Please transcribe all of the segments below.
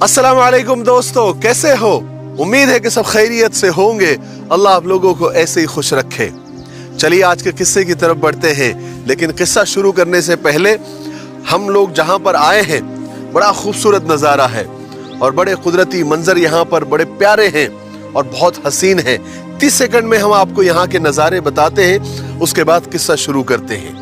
अस्सलामु अलैकुम दोस्तों, कैसे हो? उम्मीद है कि सब खैरियत से होंगे। अल्लाह आप लोगों को ऐसे ही खुश रखे। चलिए आज के किस्से की तरफ बढ़ते हैं, लेकिन किस्सा शुरू करने से पहले हम लोग जहाँ पर आए हैं बड़ा खूबसूरत नज़ारा है और बड़े कुदरती मंजर यहाँ पर बड़े प्यारे हैं और बहुत हसीन हैं। 30 सेकंड में हम आपको यहाँ के नज़ारे बताते हैं, उसके बाद किस्सा शुरू करते हैं।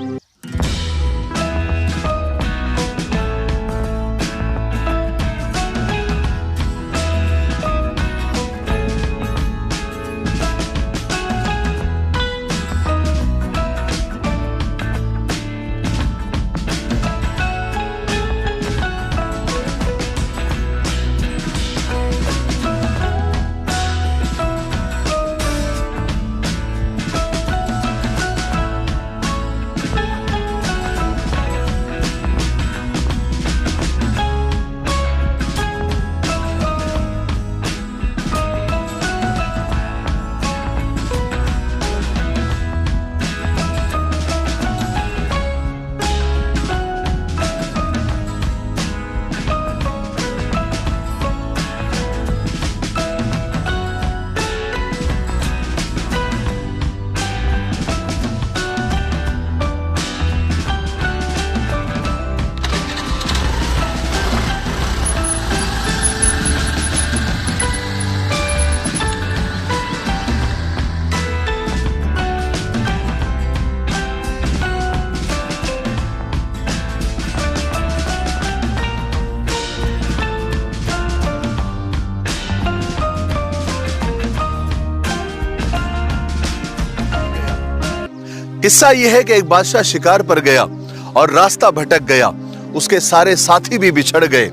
किस्सा यह है कि एक बादशाह शिकार पर गया और रास्ता भटक गया। उसके सारे साथी भी बिछड़ गए।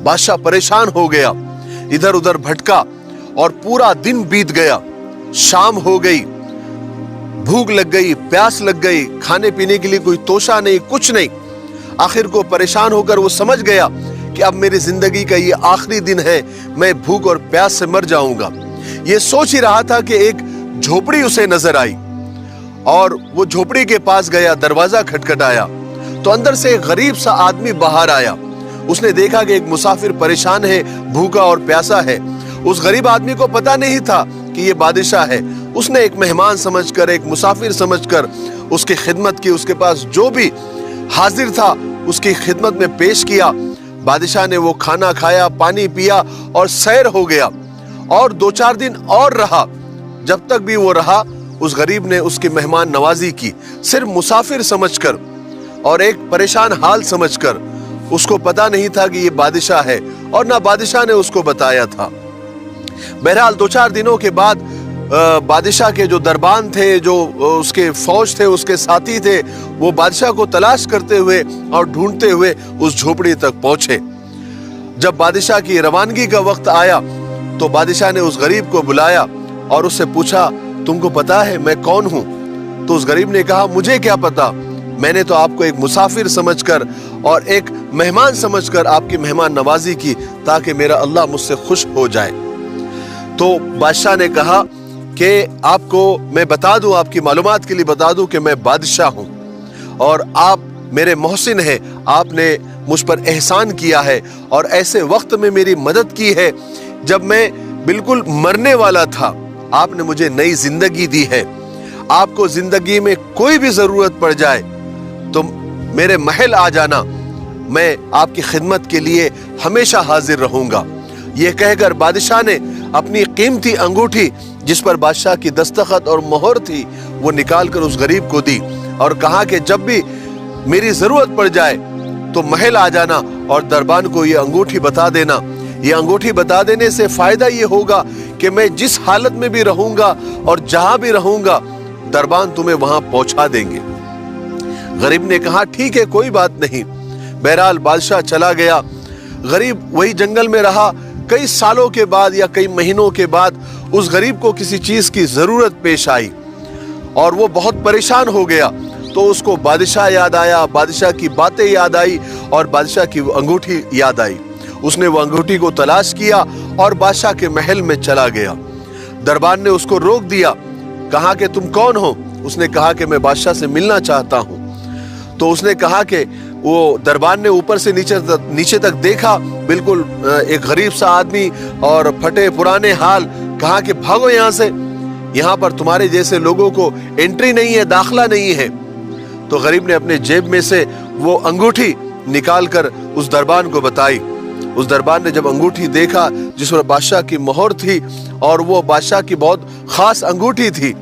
बादशाह परेशान हो गया, इधर उधर भटका और पूरा दिन बीत गया। शाम हो गई, भूख लग गई, प्यास लग गई, खाने पीने के लिए कोई तोशा नहीं, कुछ नहीं। आखिर को परेशान होकर वो समझ गया कि अब मेरी जिंदगी का ये आखिरी दिन है, मैं भूख और प्यास से मर जाऊंगा। ये सोच ही रहा था कि एक झोपड़ी उसे नजर आई और वो झोपड़ी के पास गया। दरवाजा खटखटाया तो अंदर से एक गरीब सा आदमी बाहर आया। उसने देखा कि एक मुसाफिर परेशान है, भूखा और प्यासा है। उस गरीब आदमी को पता नहीं था कि ये बादशाह है। उसने एक मेहमान समझकर, एक मुसाफिर समझकर उसकी खिदमत की। उसके पास जो भी हाजिर था उसकी खिदमत में पेश किया। बादशाह ने वो खाना खाया, पानी पिया और सैर हो गया। और 2-4 दिन और रहा। जब तक भी वो रहा, उस गरीब ने उसकी मेहमान नवाजी की, सिर्फ मुसाफिर समझकर और एक परेशान हाल समझकर। उसको पता नहीं था कि ये बादशाह है और ना बादशाह ने उसको बताया था। बहरहाल 2-4 दिनों के बाद बादशाह के जो दरबान थे, जो उसके फौज थे, उसके साथी थे, वो बादशाह को तलाश करते हुए और ढूंढते हुए उस झोपड़ी तक पहुंचे। जब बादशाह की रवानगी का वक्त आया तो बादशाह ने उस गरीब को बुलाया और उससे पूछा, तुमको पता है मैं कौन हूं? तो उस गरीब ने कहा, मुझे क्या पता, मैंने तो आपको एक मुसाफिर समझकर और एक मेहमान समझकर आपकी मेहमान नवाजी की ताकि मेरा अल्लाह मुझसे खुश हो जाए। तो बादशाह ने कहा कि आपको मैं बता दूं, आपकी मालूमात के लिए बता दूं कि मैं बादशाह हूं और आप मेरे मोहसिन हैं। आपने मुझ पर एहसान किया है और ऐसे वक्त में मेरी मदद की है जब मैं बिल्कुल मरने वाला था। आपने मुझे नई जिंदगी दी है। आपको जिंदगी में कोई भी जरूरत पड़ जाए तो मेरे महल आ जाना, मैं आपकी खिदमत के लिए हमेशा हाजिर रहूंगा। ये कहकर बादशाह ने अपनी कीमती अंगूठी, जिस पर बादशाह की दस्तखत और मोहर थी, वो निकाल कर उस गरीब को दी और कहा कि जब भी मेरी जरूरत पड़ जाए तो महल आ जाना और दरबान को ये अंगूठी बता देना। ये अंगूठी बता देने से फायदा ये होगा कि मैं जिस हालत में भी रहूंगा और जहां भी रहूंगा, दरबान तुम्हें वहां पहुंचा देंगे। गरीब ने कहा, ठीक है, कोई बात नहीं। बहरहाल बादशाह चला गया। गरीब वही जंगल में रहा। कई सालों के बाद या कई महीनों के बाद उस गरीब को किसी चीज की जरूरत पेश आई और वो बहुत परेशान हो गया। तो उसको बादशाह याद आया, बादशाह की बातें याद आई और बादशाह की अंगूठी याद आई। उसने वो अंगूठी को तलाश किया और बादशाह के महल में चला गया। दरबान ने उसको रोक दिया, कहा कि तुम कौन हो? उसने कहा कि मैं बादशाह से मिलना चाहता हूं। तो उसने कहा कि वो दरबान ने ऊपर से नीचे तक देखा, बिल्कुल एक गरीब सा आदमी और फटे पुराने हाल। कहा कि भागो यहाँ से, यहाँ पर तुम्हारे जैसे लोगों को एंट्री नहीं है, दाखला नहीं है। तो गरीब ने अपने जेब में से वो अंगूठी निकाल कर उस दरबान को बताई। उस दरबान ने जब अंगूठी देखा जिस पर बादशाह की मोहर थी और वो बादशाह की बहुत खास अंगूठी थी,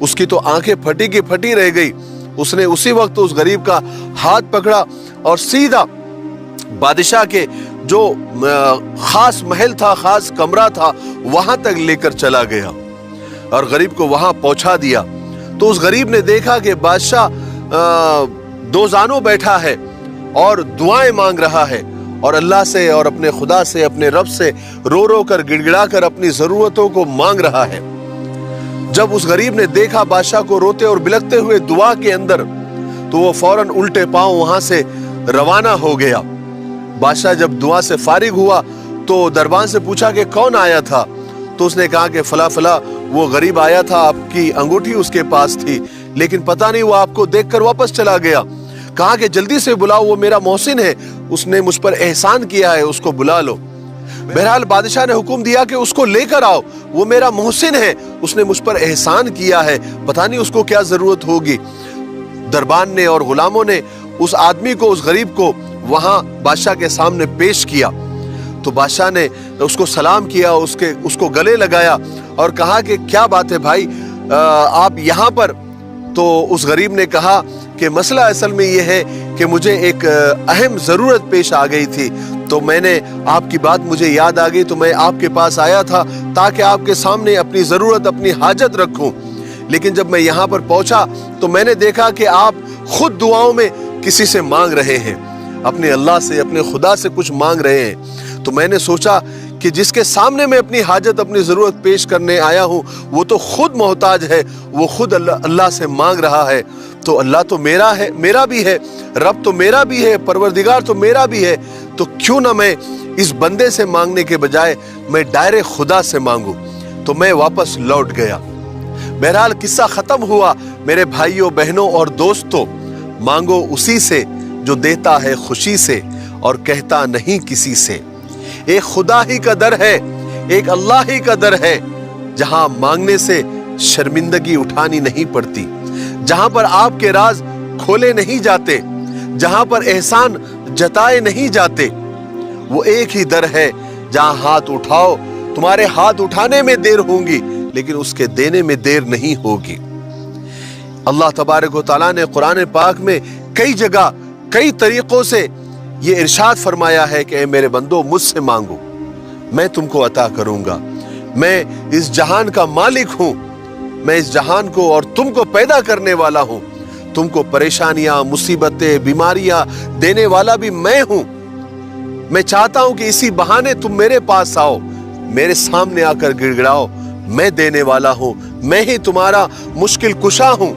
उसकी तो आंखें फटी की फटी रह गई। उसने उसी वक्त उस गरीब का हाथ पकड़ा और सीधा बादशाह के जो खास महल था, खास कमरा था, वहां तक लेकर चला गया और गरीब को वहां पहुंचा दिया। तो उस गरीब ने देखा कि बादशाह दो जानों बैठा है और दुआएं मांग रहा है और अल्लाह से और अपने खुदा से, अपने रब से रो रो कर, गिड़गिड़ा कर अपनी जरूरतों को मांग रहा है। जब उस गरीब ने देखा बादशाह को रोते और बिलखते हुए दुआ के अंदर, तो वो फौरन उल्टे पांव वहां से रवाना हो गया। बादशाह जब दुआ से फारिग हुआ तो दरबान से पूछा कि कौन आया था। तो उसने कहा कि फला फला वो गरीब आया था, आपकी अंगूठी उसके पास थी, लेकिन पता नहीं वो आपको देखकर वापस चला गया। कहा कि जल्दी से बुलाओ, वो मेरा मोहसिन है, उसने मुझ पर एहसान किया है, उसको बुला लो। बहरहाल बादशाह ने हुक्म दिया कि उसको लेकर आओ, वो मेरा मोहसिन है, उसने मुझ पर एहसान किया है, पता नहीं उसको क्या जरूरत होगी। दरबान ने और गुलामों ने उस आदमी को, उस गरीब को वहां बादशाह के सामने पेश किया। तो बादशाह ने उसको सलाम किया, उसको गले लगाया और कहा कि क्या बात है भाई, आप यहाँ पर। तो उस गरीब ने कहा कि मसला असल में ये है कि मुझे एक अहम ज़रूरत पेश आ गई थी, तो मैंने आपकी बात मुझे याद आ गई, तो मैं आपके पास आया था ताकि आपके सामने अपनी ज़रूरत, अपनी हाजत रखूं। लेकिन जब मैं यहाँ पर पहुँचा तो मैंने देखा कि आप खुद दुआओं में किसी से मांग रहे हैं, अपने अल्लाह से, अपने खुदा से कुछ मांग रहे हैं। तो मैंने सोचा कि जिसके सामने मैं अपनी हाजत, अपनी ज़रूरत पेश करने आया हूँ, वो तो खुद मोहताज है, वो खुद अल्लाह से मांग रहा है। तो अल्लाह तो मेरा है, मेरा भी है, रब तो मेरा भी है, परवरदिगार तो मेरा भी है, तो क्यों ना मैं इस बंदे से मांगने के बजाय मैं डायरेक्ट खुदा से मांगूं। तो मैं वापस लौट गया। बहरहाल किस्सा खत्म हुआ। मेरे भाइयों, बहनों और दोस्तों, मांगो उसी से जो देता है खुशी से और कहता नहीं किसी से। एक खुदा ही का दर है, एक अल्लाह ही का दर है, जहां मांगने से शर्मिंदगी उठानी नहीं पड़ती, जहां पर आपके राज खोले नहीं जाते, जहां पर एहसान जताए नहीं जाते। वो एक ही दर है जहां हाथ उठाओ, तुम्हारे हाथ उठाने में देर होगी लेकिन उसके देने में देर नहीं होगी। अल्लाह तबारक व तआला ने कुरान पाक में कई जगह, कई तरीकों से ये इरशाद फरमाया है कि ऐ मेरे बंदो, मुझसे मांगो, मैं तुमको अता करूंगा। मैं इस जहान का मालिक हूं, मैं इस जहान को और तुमको पैदा करने वाला हूं, तुमको परेशानियां, मुसीबतें, बीमारियां देने वाला भी मैं हूं। मैं चाहता हूं कि इसी बहाने तुम मेरे पास आओ, मेरे सामने आकर गिड़गिड़ाओ। मैं देने वाला हूं, मैं ही तुम्हारा मुश्किल कुशा हूं,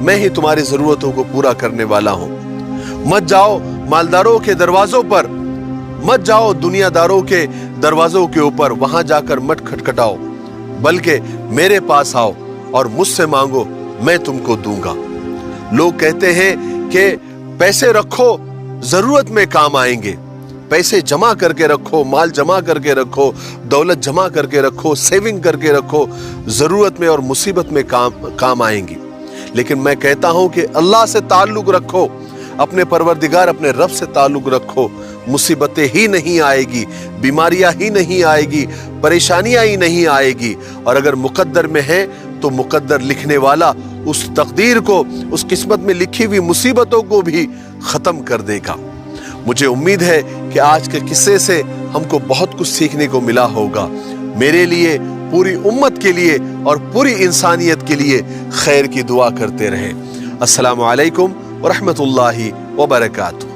मैं ही तुम्हारी जरूरतों को पूरा करने वाला हूं। मत जाओ मालदारों के दरवाजों पर, मत जाओ दुनियादारों के दरवाजों के ऊपर, वहां जाकर मत खटखटाओ, बल्कि मेरे पास आओ और मुझसे मांगो, मैं तुमको दूंगा। लोग कहते हैं कि पैसे रखो, जरूरत में काम आएंगे, पैसे जमा करके रखो, माल जमा करके रखो, दौलत जमा करके रखो, सेविंग करके रखो, जरूरत में और मुसीबत में काम आएंगी। लेकिन मैं कहता हूं कि अल्लाह से ताल्लुक रखो, अपने परवरदिगार, अपने रब से ताल्लुक रखो, मुसीबतें ही नहीं आएगी, बीमारियां ही नहीं आएगी, परेशानियां ही नहीं आएगी। और अगर मुकद्दर में है तो मुकद्दर लिखने वाला उस तकदीर को, उस किस्मत में लिखी हुई मुसीबतों को भी खत्म कर देगा। मुझे उम्मीद है कि आज के किस्से से हमको बहुत कुछ सीखने को मिला होगा। मेरे लिए, पूरी उम्मत के लिए और पूरी इंसानियत के लिए खैर की दुआ करते रहे। अस्सलामु अलैकुम व रहमतुल्लाहि व बरकातुहू।